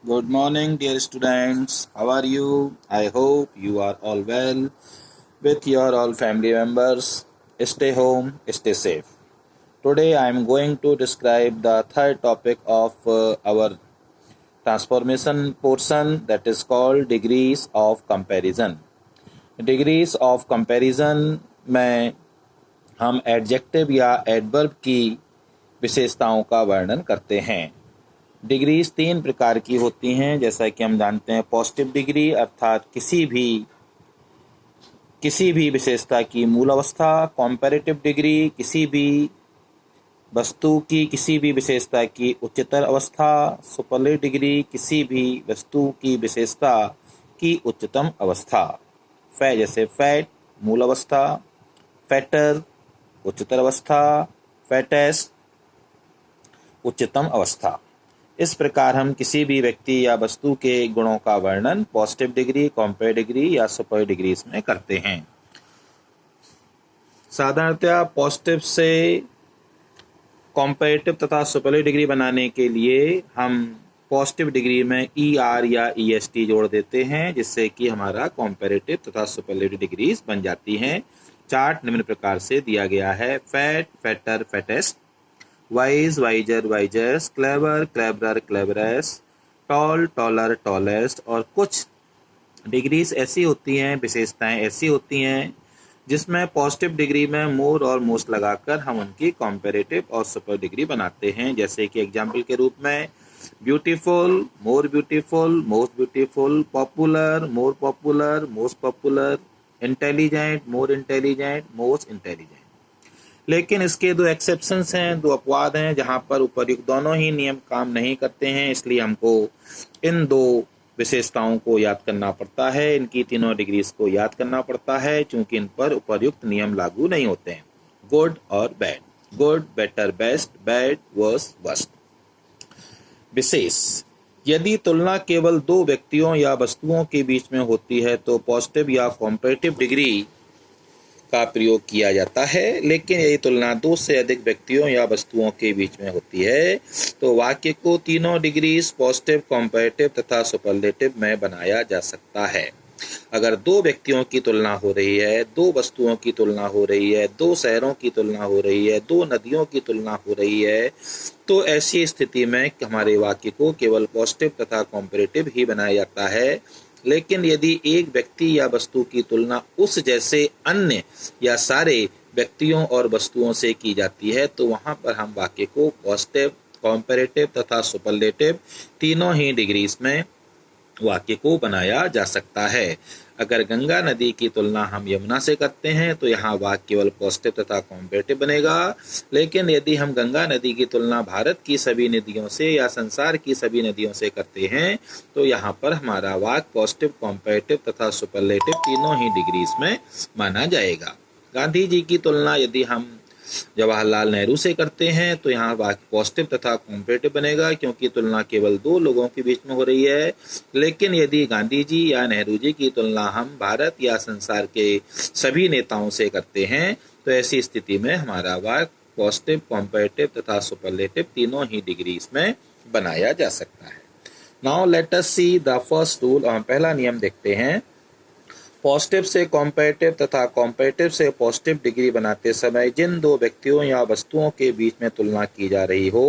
Good morning, dear students. How are you? I hope you are all well with your all family members. Stay home, stay safe. Today I am going to describe the third topic of our transformation portion, that is called degrees of comparison. Degrees of comparison में हम adjective या adverb की विशेषताओं का वर्णन करते हैं। Degrees तीन प्रकार की होती हैं, जैसा कि हम जानते हैं। पॉजिटिव डिग्री अर्थात किसी भी विशेषता की मूल अवस्था। कॉम्पैरेटिव डिग्री किसी भी वस्तु की किसी भी विशेषता की उच्चतर अवस्था। सुपरलेटिव डिग्री किसी भी वस्तु की विशेषता की उच्चतम अवस्था। जैसे फैट मूल अवस्था, फैटर उच्चतर अवस्था, फैटेस्ट उच्चतम अवस्था। इस प्रकार हम किसी भी व्यक्ति या वस्तु के गुणों का वर्णन पॉजिटिव डिग्री, कॉम्पैरेटिव डिग्री या सुपर डिग्रीज में करते हैं। साधारणतया पॉजिटिव से कॉम्पैरेटिव तथा सुपरलेटिव डिग्री बनाने के लिए हम पॉजिटिव डिग्री में ER या EST जोड़ देते हैं, जिससे कि हमारा कॉम्पैरेटिव तथा सुपरलेटिव डिग्रीज बन जाती हैं। चार्ट निम्न प्रकार से दिया गया है। Fat, fatter, fattest. Wise, wiser, wisest. Clever, cleverer, cleverest. Tall, taller, tallest. और कुछ डिग्रीज ऐसी होती हैं, विशेषताएं ऐसी होती हैं जिसमें पॉजिटिव डिग्री में मोर और मोस्ट लगाकर हम उनकी कॉम्पैरेटिव और सुपर डिग्री बनाते हैं। जैसे कि एग्जाम्पल के रूप में beautiful, more beautiful, most beautiful. Popular, more popular, most popular. Intelligent, more intelligent, most intelligent. लेकिन इसके दो एक्सेप्शंस हैं, दो अपवाद हैं, जहां पर उपर्युक्त दोनों ही नियम काम नहीं करते हैं। इसलिए हमको इन दो विशेषताओं को याद करना पड़ता है, इनकी तीनों डिग्रीज को याद करना पड़ता है, क्योंकि इन पर उपर्युक्त नियम लागू नहीं होते हैं। गुड और bad, good, better, best, bad, worse, worst. विशेष: यदि तुलना केवल दो व्यक्तियों या वस्तुओं के बीच में होती है तो पॉजिटिव या कॉम्पैरेटिव डिग्री का प्रयोग किया जाता है। लेकिन यदि तुलना दो से अधिक व्यक्तियों या वस्तुओं के बीच में होती है तो वाक्य को तीनों डिग्रीज पॉजिटिव, कॉम्पैरेटिव तथा सुपरलेटिव में बनाया जा सकता है। अगर दो व्यक्तियों की तुलना हो रही है, दो वस्तुओं की तुलना हो रही है, दो शहरों की तुलना हो रही है, दो नदियों की तुलना हो रही है, तो ऐसी स्थिति में हमारे वाक्य को केवल पॉजिटिव तथा कॉम्पैरेटिव ही बनाया जाता है। लेकिन यदि एक व्यक्ति या वस्तु की तुलना उस जैसे अन्य या सारे व्यक्तियों और वस्तुओं से की जाती है तो वहां पर हम वाक्य को पॉजिटिव, कॉम्पैरेटिव तथा सुपरलेटिव तीनों ही डिग्रीज में वाक्य को बनाया जा सकता है। अगर गंगा नदी की तुलना हम यमुना से करते हैं तो यहाँ वाक्य केवल पॉजिटिव तथा कॉम्पैरेटिव बनेगा। लेकिन यदि हम गंगा नदी की तुलना भारत की सभी नदियों से या संसार की सभी नदियों से करते हैं तो यहाँ पर हमारा वाक्य पॉजिटिव, कॉम्पैरेटिव तथा सुपरलेटिव तीनों ही डिग्रीज में माना जाएगा। गांधी जी की तुलना यदि हम जवाहरलाल नेहरू से करते हैं तो यहाँ वाक्य पॉजिटिव तथा कॉम्पैरेटिव बनेगा, क्योंकि तुलना केवल दो लोगों के बीच में हो रही है। लेकिन यदि गांधी जी या नेहरू जी की तुलना हम भारत या संसार के सभी नेताओं से करते हैं तो ऐसी स्थिति में हमारा वाक्य पॉजिटिव, कॉम्पैरेटिव तथा सुपरलेटिव तीनों ही डिग्रीज में बनाया जा सकता है। Now let us see the first rule. पहला नियम देखते हैं। पॉजिटिव से कॉम्पैरेटिव तथा कॉम्पैरेटिव से पॉजिटिव डिग्री बनाते समय जिन दो व्यक्तियों या वस्तुओं के बीच में तुलना की जा रही हो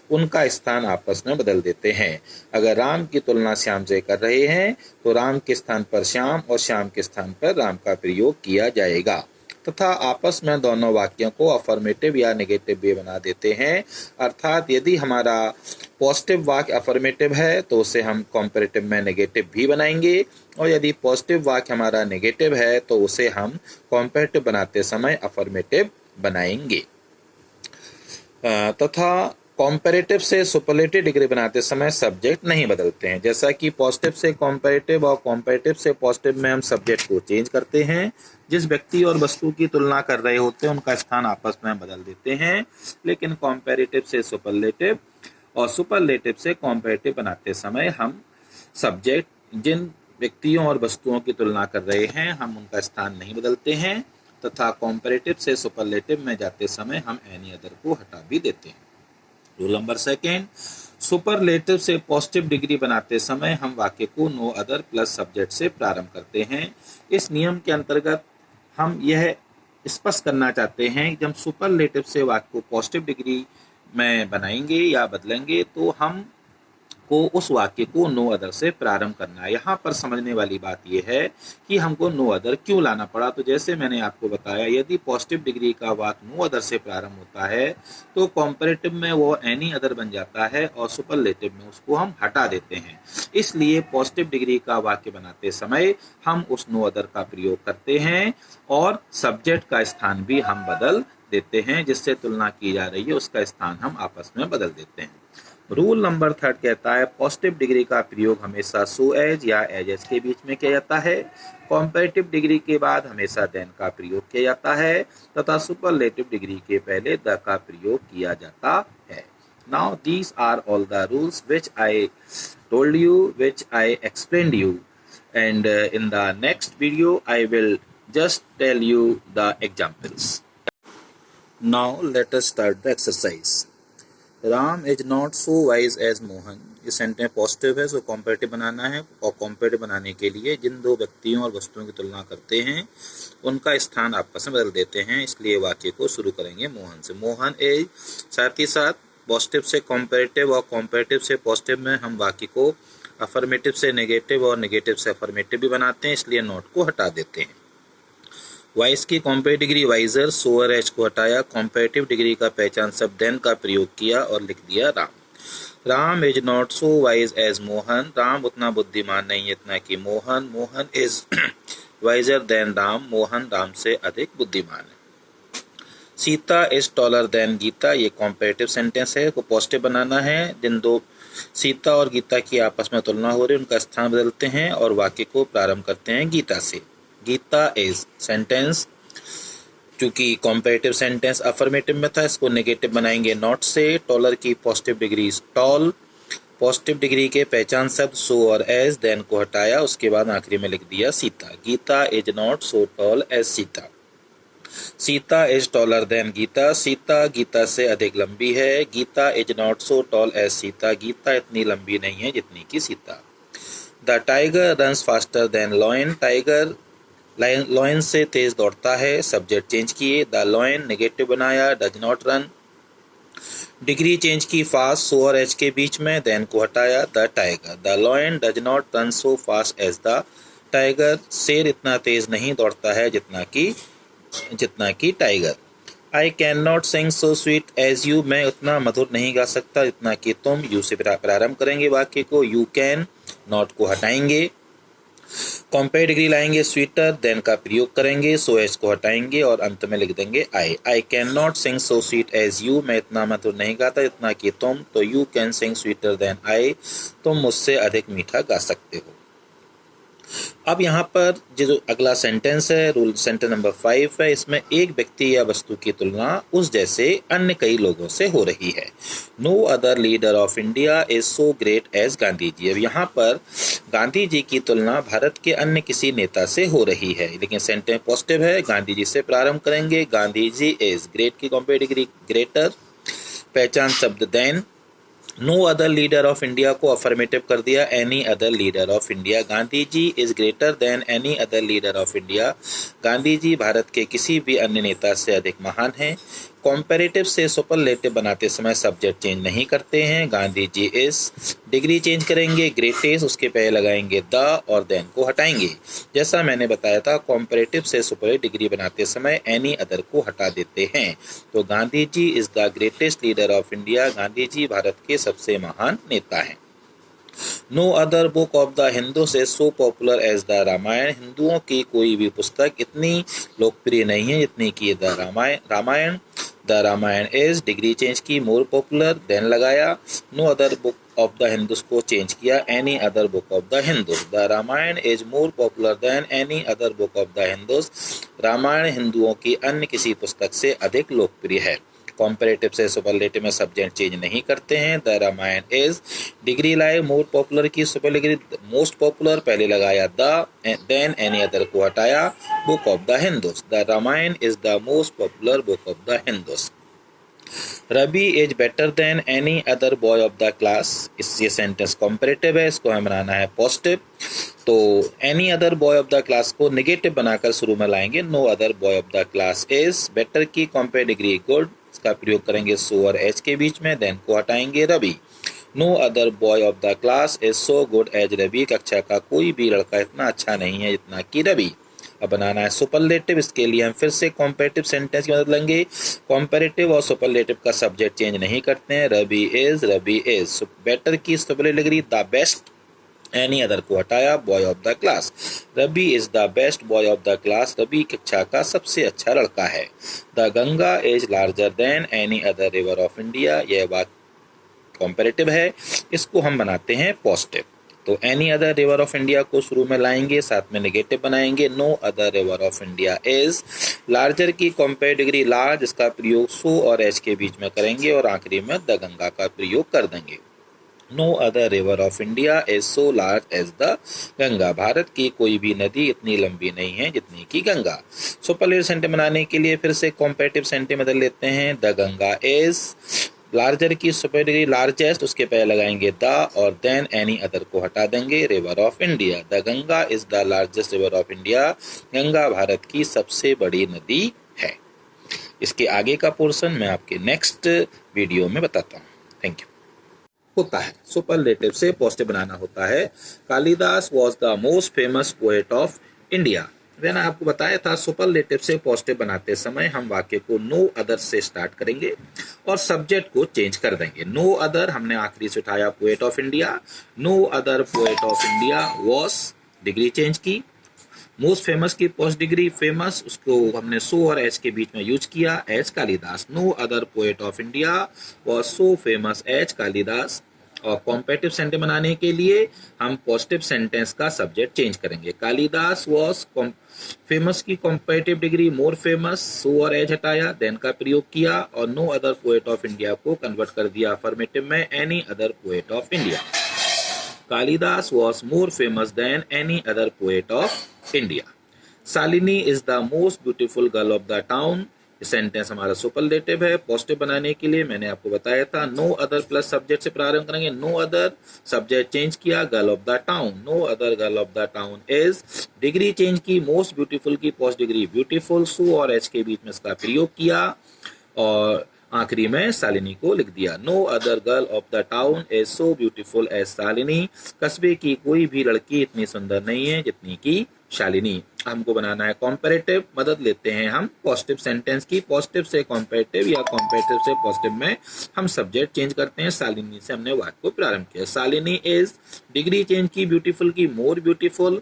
उनका स्थान आपस में बदल देते हैं। अगर राम की तुलना श्याम से कर रहे हैं तो राम के स्थान पर श्याम और श्याम के स्थान पर राम का प्रयोग किया जाएगा। तथा आपस में दोनों वाक्यों को अफर्मेटिव या नेगेटिव भी बना देते हैं। अर्थात यदि हमारा पॉजिटिव वाक्य अफर्मेटिव है तो उसे हम कॉम्पैरेटिव में नेगेटिव भी बनाएंगे, और यदि पॉजिटिव वाक्य हमारा नेगेटिव है तो उसे हम कॉम्पैरेटिव बनाते समय अफर्मेटिव बनाएंगे। तथा कॉम्पैरेटिव से सुपरलेटिव डिग्री बनाते समय सब्जेक्ट नहीं बदलते हैं। जैसा कि पॉजिटिव से कॉम्पैरेटिव और कॉम्पैरेटिव से पॉजिटिव में हम सब्जेक्ट को चेंज करते हैं। जिस व्यक्ति और वस्तु की तुलना कर रहे होते हैं उनका स्थान आपस में बदल देते हैं। लेकिन कॉम्पैरेटिव से सुपरलेटिव और सुपरलेटिव से कॉम्पैरेटिव बनाते समय हम सब्जेक्ट, जिन व्यक्तियों और वस्तुओं की तुलना कर रहे हैं, हम उनका स्थान नहीं बदलते हैं। तथा कॉम्पैरेटिव से सुपरलेटिव में जाते समय हम एनी अदर को हटा भी देते हैं। रूल नंबर सेकेंड, सुपरलेटिव से पॉजिटिव डिग्री बनाते समय हम वाक्य को नो अदर प्लस सब्जेक्ट से प्रारंभ करते हैं। इस नियम के अंतर्गत हम यह स्पष्ट करना चाहते हैं कि जब सुपरलेटिव से वाक्य को पॉजिटिव डिग्री में बनाएंगे या बदलेंगे तो हम को उस वाक्य को नो अदर से प्रारंभ करना है। यहाँ पर समझने वाली बात यह है कि हमको नो अदर क्यों लाना पड़ा। तो जैसे मैंने आपको बताया, यदि पॉजिटिव डिग्री का वाक्य नो अदर से प्रारंभ होता है तो कॉम्पैरेटिव में वो एनी अदर बन जाता है और सुपरलेटिव में उसको हम हटा देते हैं। इसलिए पॉजिटिव डिग्री का वाक्य बनाते समय हम उस नो अदर का प्रयोग करते हैं और सब्जेक्ट का स्थान भी हम बदल देते हैं। जिससे तुलना की जा रही है उसका स्थान हम आपस में बदल देते हैं। रूल नंबर 3 कहता है पॉजिटिव डिग्री का प्रयोग हमेशा सो एज या एज के बीच में किया जाता है। कॉम्पैरेटिव डिग्री के बाद हमेशा देन का प्रयोग किया जाता है तथा सुपरलेटिव डिग्री के पहले द का प्रयोग किया जाता है। Now these are all the rules which I told you, which I explained you, and in the next video I will just tell you the examples. Now let us start the exercise. Ram is not so wise as Mohan. ये sentence positive है, सो कॉम्पैरेटिव बनाना है और कॉम्पैरेटिव बनाने के लिए जिन दो व्यक्तियों और वस्तुओं की तुलना करते हैं उनका स्थान आपस में बदल देते हैं। इसलिए वाक्य को शुरू करेंगे मोहन से। मोहन इज, साथ ही साथ पॉजिटिव से कॉम्पैरेटिव और कॉम्पैरेटिव से पॉजिटिव में हम वाक्य को अफर्मेटिव से नेगेटिव और नेगेटिव से अफर्मेटिव भी बनाते हैं, इसलिए नॉट को हटा देते हैं। वाइज की कॉम्पैरेटिव डिग्री वाइजर, सोअर एच को हटाया, कॉम्पैरेटिव डिग्री का पहचान शब्द देन का प्रयोग किया और लिख दिया Ram. Ram is not so wise as Mohan. Ram उतना बुद्धिमान नहीं इतना कि मोहन। Mohan is wiser than Ram. Mohan Ram से अधिक बुद्धिमान है। Sita is taller than Gita. ये कॉम्पैरेटिव सेंटेंस है, को पॉजिटिव बनाना है। जिन दो सीता और गीता की आपस में तुलना हो रही है उनका स्थान बदलते हैं और वाक्य को प्रारंभ करते हैं गीता से। गीता इज सेंटेंस, चूंकि कॉम्पैरेटिव सेंटेंस अफर्मेटिव में था, इसको नेगेटिव बनाएंगे नॉट से। टॉलर की positive degree tall. Positive degree के पहचान शब्द सो और एज, देन को हटाया, उसके बाद आखिरी में लिख दिया Sita. Gita is not so tall as Sita. Sita is taller than Gita. Sita Gita से अधिक लंबी है। Gita is not so tall as Sita. Gita इतनी लंबी नहीं है जितनी की Sita. The tiger runs faster than lion. Tiger lion से तेज दौड़ता है। सब्जेक्ट चेंज किए, द लॉयन नेगेटिव बनाया, does not run. Degree change की फास्ट, सो और एच के बीच में, देन को हटाया, the tiger. The lion does not run so fast as the tiger. शेर इतना तेज नहीं दौड़ता है जितना की tiger. I can not sing so sweet as you. मैं उतना मधुर नहीं गा सकता जितना कि तुम। यू से प्रारंभ करेंगे वाक्य को। यू कैन, नॉट को हटाएंगे, कॉम्पैरेटिव डिग्री लाएंगे स्वीटर, देन का प्रयोग करेंगे, सो एच को हटाएंगे और अंत में लिख देंगे I can not sing so sweet as you. मैं इतना मधुर नहीं गाता जितना कि तुम। तो you can sing sweeter than I. तुम मुझसे अधिक मीठा गा सकते हो। अब यहाँ पर जो अगला सेंटेंस है, रूल सेंटेंस नंबर 5 है, इसमें एक व्यक्ति या वस्तु की तुलना उस जैसे अन्य कई लोगों से हो रही है। No other leader of India is so great as Gandhi ji. अब यहाँ पर गांधी जी की तुलना भारत के अन्य किसी नेता से हो रही है, लेकिन सेंटेंस पॉजिटिव है। गांधी जी से प्रारंभ करेंगे। गांधी जी इज, ग्रेट की कॉम्पैरेटिव डिग्री ग्रेटर, पहचान शब्द than. No other leader of India को अफर्मेटिव कर दिया, any other leader of India. Gandhi ji is greater than any other leader of India. Gandhi ji Bharat के किसी भी अन्य नेता से अधिक महान हैं। कॉम्पैरेटिव से सुपरलेटिव बनाते समय सब्जेक्ट चेंज नहीं करते हैं। Gandhi ji is, degree change करेंगे, ग्रेटेस्ट, उसके पहले लगाएंगे द और देन को हटाएंगे। जैसा मैंने बताया था, कॉम्पैरेटिव से सुपरलेटिव डिग्री बनाते समय एनी अदर को हटा देते हैं। तो Gandhi ji is the greatest leader of India. Gandhi ji Bharat के सबसे महान नेता हैं। No other book of the Hindus is so popular as the Ramayana. हिंदुओं की कोई भी पुस्तक इतनी लोकप्रिय नहीं है जितनी की the Ramayana. The Ramayana is, degree change की, मोर पॉपुलर, देन लगाया। No other book of the Hindus को चेंज किया, any other book of the Hindus. The Ramayana is more popular than any other book of the Hindus. Ramayana हिंदुओं की अन्य किसी पुस्तक से अधिक लोकप्रिय है। कॉम्पैरेटिव से सुपरलेटिव में सब्जेक्ट चेंज नहीं करते हैं। द रामायण इज, डिग्री लाए, मोर पॉपुलर की, सुपरलेटिव मोस्ट पॉपुलर, पहले लगाया द, देन एनी अदर को हटाया, book of the Hindus. The Ramayana is the most popular book of the Hindus. Ravi is better than any other boy of the class. इस ये sentence comparative है, इसको हमें बनाना है पॉजिटिव। तो any other boy of the class को negative बनाकर शुरू में लाएंगे। No other boy of the class is, better की कॉम्पेयर डिग्री गुड, इसका प्रयोग करेंगे सो और एच के बीच में, देन को हटाएंगे Ravi. No other boy of the class is so good as Ravi, कक्षा का कोई भी लड़का इतना अच्छा नहीं है जितना कि रवि। अब बनाना है सुपरलेटिव, इसके लिए हम फिर से कॉम्पैरेटिव सेंटेंस की मदद लेंगे। कॉम्पैरेटिव और सुपरलेटिव का सब्जेक्ट चेंज नहीं करते हैं। रवि इज बेटर की superlative degree the best, any other को हटाया, boy of the class. Ravi is the best boy of the class, Ravi कक्षा का सबसे अच्छा लड़का है। The Ganga is larger than any other river of India, यह बात कॉम्पैरेटिव है, इसको हम बनाते हैं पॉजिटिव। तो any other river of India को शुरू में लाएंगे, साथ में नेगेटिव बनाएंगे। No other river of India is, larger की कंपेयर डिग्री लार्ज, इसका प्रयोग सो और एच के बीच में करेंगे और आखिरी में द गंगा का प्रयोग कर देंगे। No other river of India is so large as the Ganga, Bharat की कोई भी नदी इतनी लंबी नहीं है जितनी की गंगा। सुपरलेटिव सेंटेंस बनाने के लिए फिर से कॉम्पैरेटिव सेंटेंस बदल लेते हैं। द गंगा इज, लार्जर की सुपर डिग्री लार्जेस्ट, उसके पहले लगाएंगे द और देन एनी अदर को हटा देंगे, river of India. The Ganga is the largest river of India, Ganga Bharat की सबसे बड़ी नदी है। इसके आगे का पोर्शन मैं आपके नेक्स्ट वीडियो में बताता हूँ। Thank you. होता है सुपरलेटिव से पॉजिटिव बनाना होता है। Kalidas was the most famous poet of India. मैंने आपको बताया था सुपरलेटिव से पॉजिटिव बनाते समय हम वाक्य को नो अदर से स्टार्ट करेंगे और सब्जेक्ट को चेंज कर देंगे। नो अदर हमने आखिरी से उठाया poet of India, no other poet of India was, degree change की। मोस्ट फेमस की पोस्ट डिग्री फेमस, उसको हमने सो और एच के बीच में यूज किया, as Kalidas. No other poet of India was so famous as Kalidas. और कॉम्पेटिव सेंटेंस बनाने के लिए हम पॉजिटिव सेंटेंस का सब्जेक्ट चेंज करेंगे। कालिदास वॉज फेमस की comparative degree more famous, so और एज हटाया, देन का प्रयोग किया और no other poet of India को कन्वर्ट कर दिया अफर्मेटिव में, any other poet of India. Kalidas was more famous than any other poet of India. Shalini is the most beautiful girl of the town. Sentence हमारा superlative है। Positive बनाने के लिए मैंने आपको बताया था नो अदर प्लस सब्जेक्ट से प्रारंभ करेंगे। नो अदर, सब्जेक्ट चेंज किया, girl of the town. No other girl of the town is, degree change की, मोस्ट ब्यूटीफुल की पोस्ट डिग्री ब्यूटीफुल, सो और एच के बीच में इसका प्रयोग किया और आखिरी में शालिनी को लिख दिया। No other girl of the town is so beautiful as Shalini, कस्बे की कोई भी लड़की इतनी सुंदर नहीं है जितनी की शालिनी। हमको बनाना है कॉम्पैरेटिव, मदद लेते हैं हम पॉजिटिव सेंटेंस की। पॉजिटिव से कॉम्पैरेटिव या कॉम्पैरेटिव से पॉजिटिव में हम सब्जेक्ट चेंज करते हैं। शालिनी से हमने वाक्य को प्रारंभ किया। शालिनी इज, डिग्री चेंज की, ब्यूटीफुल की, मोर ब्यूटीफुल,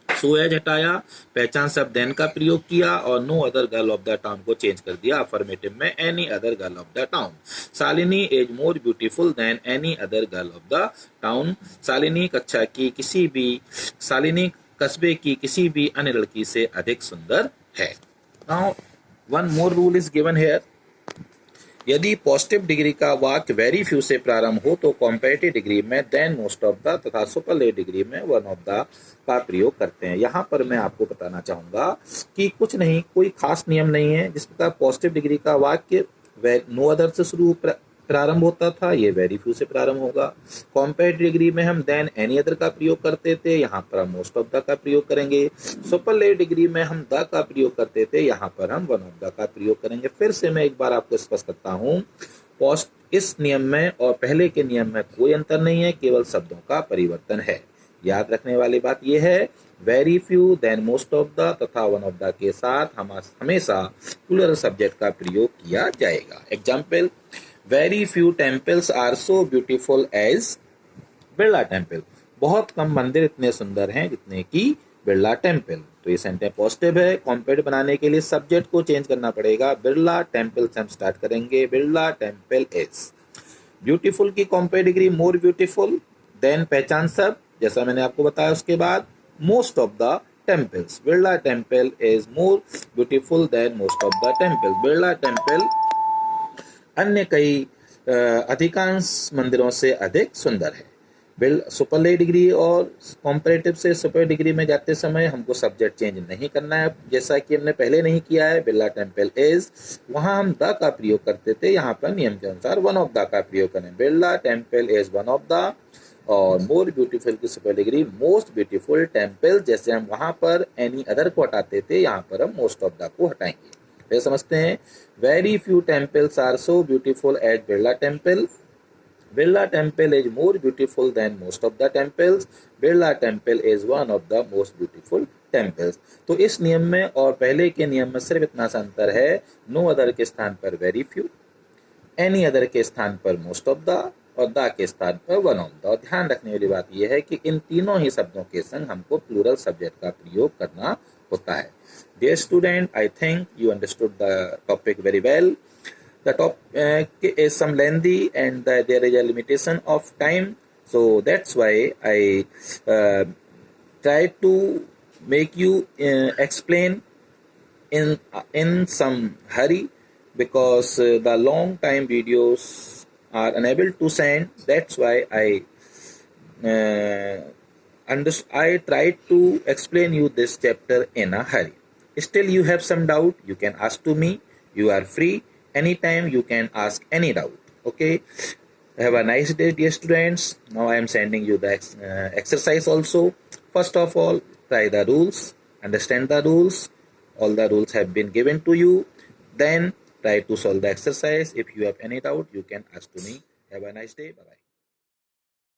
सो एज हटाया, पहचान शब्द देन का प्रयोग किया और no other girl of the town को चेंज कर दिया अफर्मेटिव में, any other girl of the town. Shalini is more beautiful than any other girl of the town. Shalini कक्षा की किसी भी, शालिनी कस्बे की किसी भी अन्य लड़की से अधिक सुंदर है। Now one more rule is given here. यदि पॉजिटिव डिग्री का वाक्य वेरी फ्यू से प्रारंभ हो तो कॉम्पैरेटिव डिग्री में देन मोस्ट ऑफ द तथा सुपरलेटिव डिग्री में वन ऑफ द का प्रयोग करते हैं। यहाँ पर मैं आपको बताना चाहूंगा कि कुछ नहीं, कोई खास नियम नहीं है। जिस प्रकार पॉजिटिव डिग्री का वाक्य नो अदर से शुरू प्रारंभ होता था, ये वेरी फ्यू से प्रारंभ होगा। कॉम्पैरेटिव डिग्री में हम देन एनी अदर का प्रयोग करते थे, यहाँ पर हम मोस्ट ऑफ द का प्रयोग करेंगे। सुपरलेटिव डिग्री में हम द का प्रयोग करते थे, यहाँ पर हम वन ऑफ द का प्रयोग करेंगे। फिर से मैं एक बार आपको स्पष्ट करता हूँ, इस नियम में और पहले के नियम में कोई अंतर नहीं है, केवल शब्दों का परिवर्तन है। याद रखने वाली बात यह है, very few then most of the तथा वन ऑफ द के साथ हमेशा प्लूरल सब्जेक्ट का प्रयोग किया जाएगा। Example, very few temples are so beautiful as Birla temple. बहुत कम मंदिर इतने सुंदर हैं जितने की बिरला टेम्पल। तो ये सेंटेंस पॉजिटिव है। कॉम्पैरेटिव बनाने के लिए सब्जेक्ट को चेंज करना पड़ेगा। बिरला टेम्पल से हम स्टार्ट करेंगे, बिरला टेम्पल इज। ब्यूटीफुल की कॉम्पैरेटिव डिग्री मोर ब्यूटीफुल, देन पहचान शब्द जैसा मैंने आपको बताया, उसके बाद most of the temples. Birla temple is more beautiful then most of the temple. Birla temple अन्य कई अधिकांश मंदिरों से अधिक सुंदर है। बिल्ड सुपरलेटिव डिग्री और कॉम्परेटिव से सुपर डिग्री में जाते समय हमको सब्जेक्ट चेंज नहीं करना है, जैसा कि हमने पहले नहीं किया है। बिरला टेम्पल इज, वहाँ हम द का प्रयोग करते थे, यहाँ पर नियम के अनुसार वन ऑफ द का प्रयोग करें। Birla temple is one of the, और मोर ब्यूटीफुल की super degree most beautiful temple, जैसे हम वहाँ पर एनी अदर को हटाते थे, यहाँ पर हम मोस्ट ऑफ द को हटाएंगे। फिर समझते हैं, very few temples are so beautiful as Birla temple. Birla Temple is more beautiful than most of the temples. Birla Temple is one of the most beautiful temples. तो इस नियम में और पहले के नियम में सिर्फ इतना सा अंतर है, नो अदर के स्थान पर वेरी फ्यू, एनी अदर के स्थान पर मोस्ट ऑफ द, और द के स्थान पर वन ऑफ द। और ध्यान रखने वाली बात यह है कि इन तीनों ही शब्दों के संग हमको प्लूरल सब्जेक्ट का प्रयोग करना होता है। Dear student, I think you understood the topic very well. The topic is some lengthy and there is a limitation of time, so that's why I try to make you explain in some hurry, because the long time videos are unable to send. That's why I tried to explain you this chapter in a hurry. Still you have some doubt, you can ask to me. You are free anytime, you can ask any doubt. Okay, have a nice day, dear students. Now I am sending you the exercise also. First of all, try the rules, understand the rules. All the rules have been given to you. Then try to solve the exercise. If you have any doubt, you can ask to me. Have a nice day. Bye bye.